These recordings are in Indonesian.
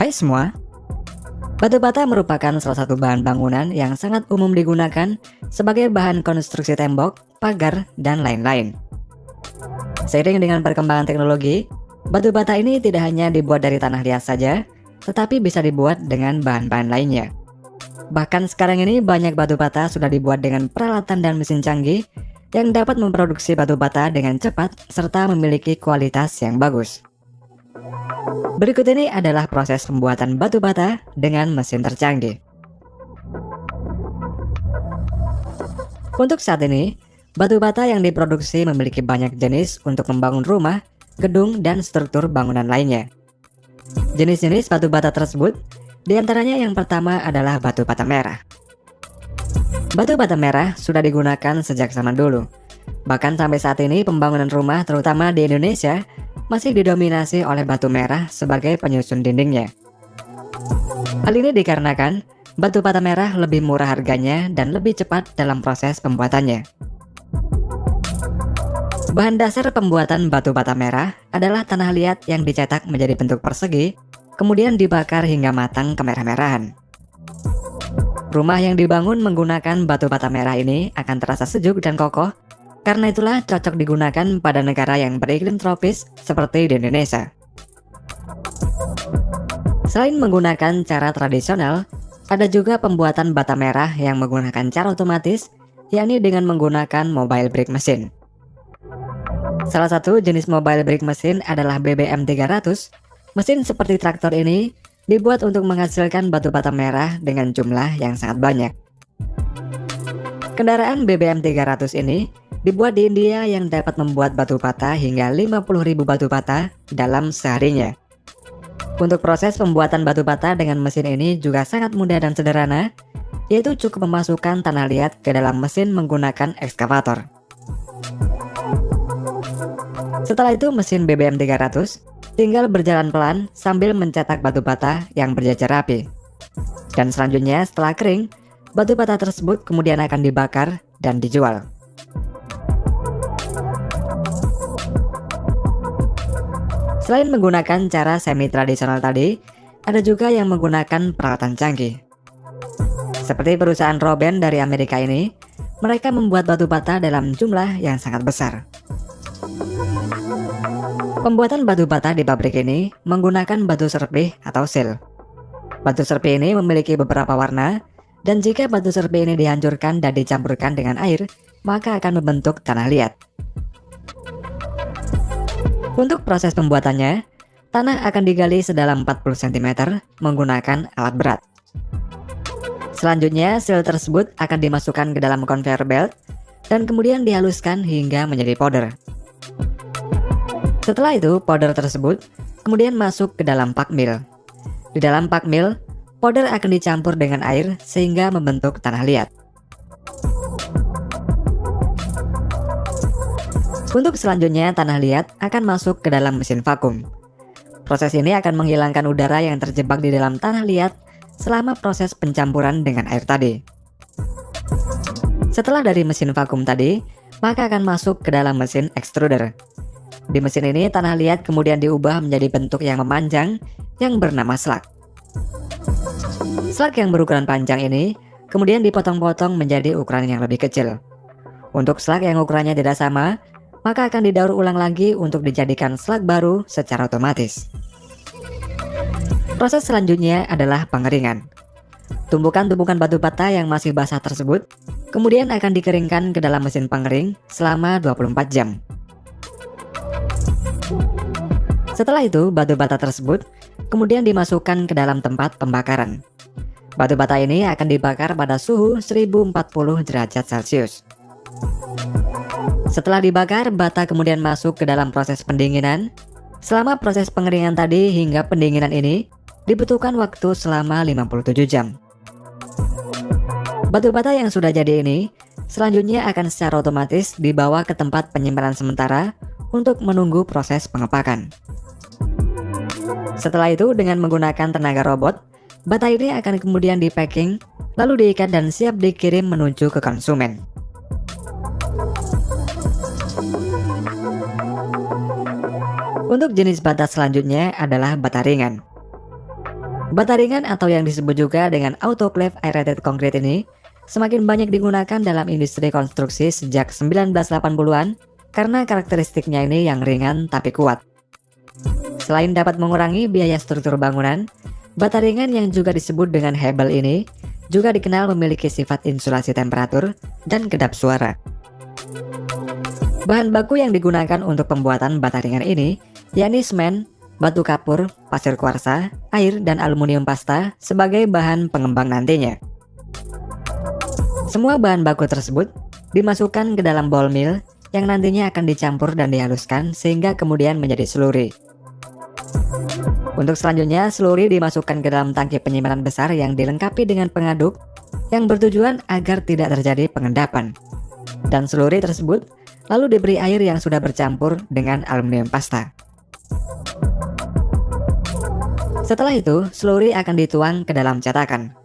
Hai semua, batu bata merupakan salah satu bahan bangunan yang sangat umum digunakan sebagai bahan konstruksi tembok, pagar, dan lain-lain. Seiring dengan perkembangan teknologi, batu bata ini tidak hanya dibuat dari tanah liat saja, tetapi bisa dibuat dengan bahan-bahan lainnya. Bahkan sekarang ini banyak batu bata sudah dibuat dengan peralatan dan mesin canggih yang dapat memproduksi batu bata dengan cepat serta memiliki kualitas yang bagus. Berikut ini adalah proses pembuatan batu bata dengan mesin tercanggih. Untuk saat ini, batu bata yang diproduksi memiliki banyak jenis untuk membangun rumah, gedung, dan struktur bangunan lainnya. Jenis-jenis batu bata tersebut, diantaranya yang pertama adalah batu bata merah. Batu bata merah sudah digunakan sejak zaman dulu. Bahkan sampai saat ini pembangunan rumah terutama di Indonesia masih didominasi oleh batu merah sebagai penyusun dindingnya. Hal ini dikarenakan batu bata merah lebih murah harganya dan lebih cepat dalam proses pembuatannya. Bahan dasar pembuatan batu bata merah adalah tanah liat yang dicetak menjadi bentuk persegi, kemudian dibakar hingga matang kemerah-merahan. Rumah yang dibangun menggunakan batu bata merah ini akan terasa sejuk dan kokoh. Karena itulah cocok digunakan pada negara yang beriklim tropis seperti di Indonesia. Selain menggunakan cara tradisional, ada juga pembuatan bata merah yang menggunakan cara otomatis, yakni dengan menggunakan mobile brick machine. Salah satu jenis mobile brick machine adalah BBM 300. Mesin seperti traktor ini dibuat untuk menghasilkan batu bata merah dengan jumlah yang sangat banyak. Kendaraan BBM 300 ini dibuat di India yang dapat membuat batu bata hingga 50.000 batu bata dalam seharinya. Untuk proses pembuatan batu bata dengan mesin ini juga sangat mudah dan sederhana, yaitu cukup memasukkan tanah liat ke dalam mesin menggunakan ekskavator. Setelah itu mesin BBM 300 tinggal berjalan pelan sambil mencetak batu bata yang berjajar rapi. Dan selanjutnya setelah kering, batu bata tersebut kemudian akan dibakar dan dijual. Selain menggunakan cara semi tradisional tadi, ada juga yang menggunakan peralatan canggih. Seperti perusahaan Robben dari Amerika ini, mereka membuat batu bata dalam jumlah yang sangat besar. Pembuatan batu bata di pabrik ini menggunakan batu serpih atau sil. Batu serpih ini memiliki beberapa warna, dan jika batu serpih ini dihancurkan dan dicampurkan dengan air, maka akan membentuk tanah liat. Untuk proses pembuatannya, tanah akan digali sedalam 40 cm menggunakan alat berat. Selanjutnya, sil tersebut akan dimasukkan ke dalam conveyor belt dan kemudian dihaluskan hingga menjadi powder. Setelah itu, powder tersebut kemudian masuk ke dalam pak mill. Di dalam pak mill, powder akan dicampur dengan air sehingga membentuk tanah liat. Untuk selanjutnya, tanah liat akan masuk ke dalam mesin vakum. Proses ini akan menghilangkan udara yang terjebak di dalam tanah liat selama proses pencampuran dengan air tadi. Setelah dari mesin vakum tadi, maka akan masuk ke dalam mesin extruder. Di mesin ini, tanah liat kemudian diubah menjadi bentuk yang memanjang yang bernama slag. Slag yang berukuran panjang ini kemudian dipotong-potong menjadi ukuran yang lebih kecil. Untuk slag yang ukurannya tidak sama, maka akan didaur ulang lagi untuk dijadikan slag baru secara otomatis. Proses selanjutnya adalah pengeringan. Tumpukan-tumpukan batu bata yang masih basah tersebut kemudian akan dikeringkan ke dalam mesin pengering selama 24 jam. Setelah itu, batu bata tersebut kemudian dimasukkan ke dalam tempat pembakaran. Batu bata ini akan dibakar pada suhu 1040 derajat Celcius. Setelah dibakar, bata kemudian masuk ke dalam proses pendinginan. Selama proses pengeringan tadi hingga pendinginan ini dibutuhkan waktu selama 57 jam. Batu bata yang sudah jadi ini selanjutnya akan secara otomatis dibawa ke tempat penyimpanan sementara untuk menunggu proses pengepakan. Setelah itu, dengan menggunakan tenaga robot, bata ini akan kemudian dipacking, lalu diikat dan siap dikirim menuju ke konsumen. Untuk jenis bata selanjutnya adalah bata ringan. Bata ringan atau yang disebut juga dengan autoclave aerated concrete ini semakin banyak digunakan dalam industri konstruksi sejak 1980-an karena karakteristiknya ini yang ringan tapi kuat. Selain dapat mengurangi biaya struktur bangunan, bata ringan yang juga disebut dengan Hebel ini juga dikenal memiliki sifat insulasi temperatur dan kedap suara. Bahan baku yang digunakan untuk pembuatan bata ringan ini yakni semen, batu kapur, pasir kuarsa, air, dan aluminium pasta sebagai bahan pengembang nantinya. Semua bahan baku tersebut dimasukkan ke dalam ball mill yang nantinya akan dicampur dan dihaluskan sehingga kemudian menjadi slurry. Untuk selanjutnya, slurry dimasukkan ke dalam tangki penyimpanan besar yang dilengkapi dengan pengaduk yang bertujuan agar tidak terjadi pengendapan. Dan slurry tersebut lalu diberi air yang sudah bercampur dengan aluminium pasta. Setelah itu, slurry akan dituang ke dalam cetakan.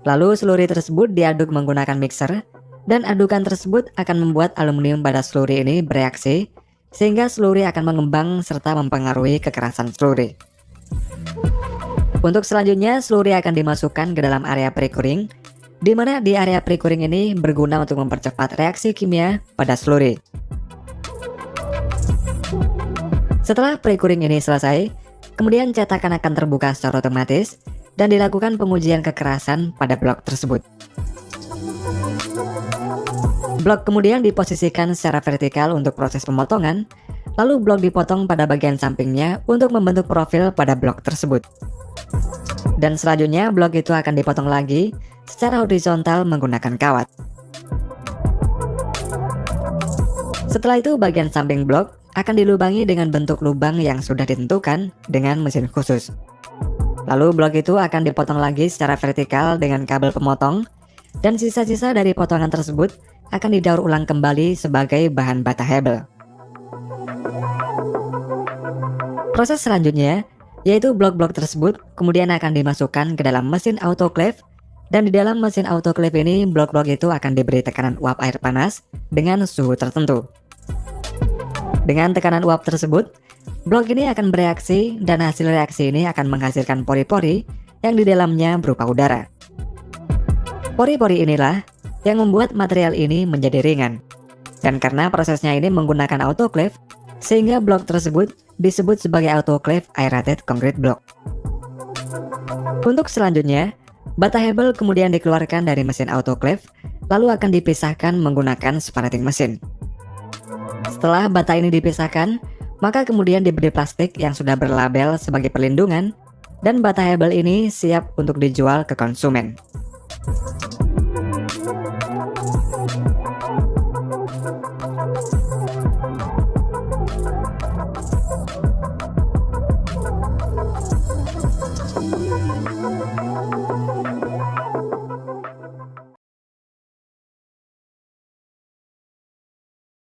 Lalu slurry tersebut diaduk menggunakan mixer, dan adukan tersebut akan membuat aluminium pada slurry ini bereaksi, sehingga slurry akan mengembang serta mempengaruhi kekerasan slurry. Untuk selanjutnya, slurry akan dimasukkan ke dalam area pre-curing, di mana di area pre-curing ini berguna untuk mempercepat reaksi kimia pada slurry. Setelah pre-curing ini selesai, kemudian cetakan akan terbuka secara otomatis dan dilakukan pengujian kekerasan pada blok tersebut. Blok kemudian diposisikan secara vertikal untuk proses pemotongan, lalu blok dipotong pada bagian sampingnya untuk membentuk profil pada blok tersebut. Dan selanjutnya blok itu akan dipotong lagi secara horizontal menggunakan kawat. Setelah itu bagian samping blok akan dilubangi dengan bentuk lubang yang sudah ditentukan dengan mesin khusus. Lalu blok itu akan dipotong lagi secara vertikal dengan kabel pemotong, dan sisa-sisa dari potongan tersebut akan didaur ulang kembali sebagai bahan bata Hebel. Proses selanjutnya yaitu blok-blok tersebut kemudian akan dimasukkan ke dalam mesin autoclave, dan di dalam mesin autoclave ini blok-blok itu akan diberi tekanan uap air panas dengan suhu tertentu. Dengan tekanan uap tersebut, blok ini akan bereaksi dan hasil reaksi ini akan menghasilkan pori-pori yang di dalamnya berupa udara. Pori-pori inilah yang membuat material ini menjadi ringan. Dan karena prosesnya ini menggunakan autoclave, sehingga blok tersebut disebut sebagai autoclave aerated concrete block. Untuk selanjutnya, bata Hebel kemudian dikeluarkan dari mesin autoclave, lalu akan dipisahkan menggunakan separating mesin. Setelah bata ini dipisahkan, maka kemudian diberi plastik yang sudah berlabel sebagai perlindungan, dan bata Hebel ini siap untuk dijual ke konsumen.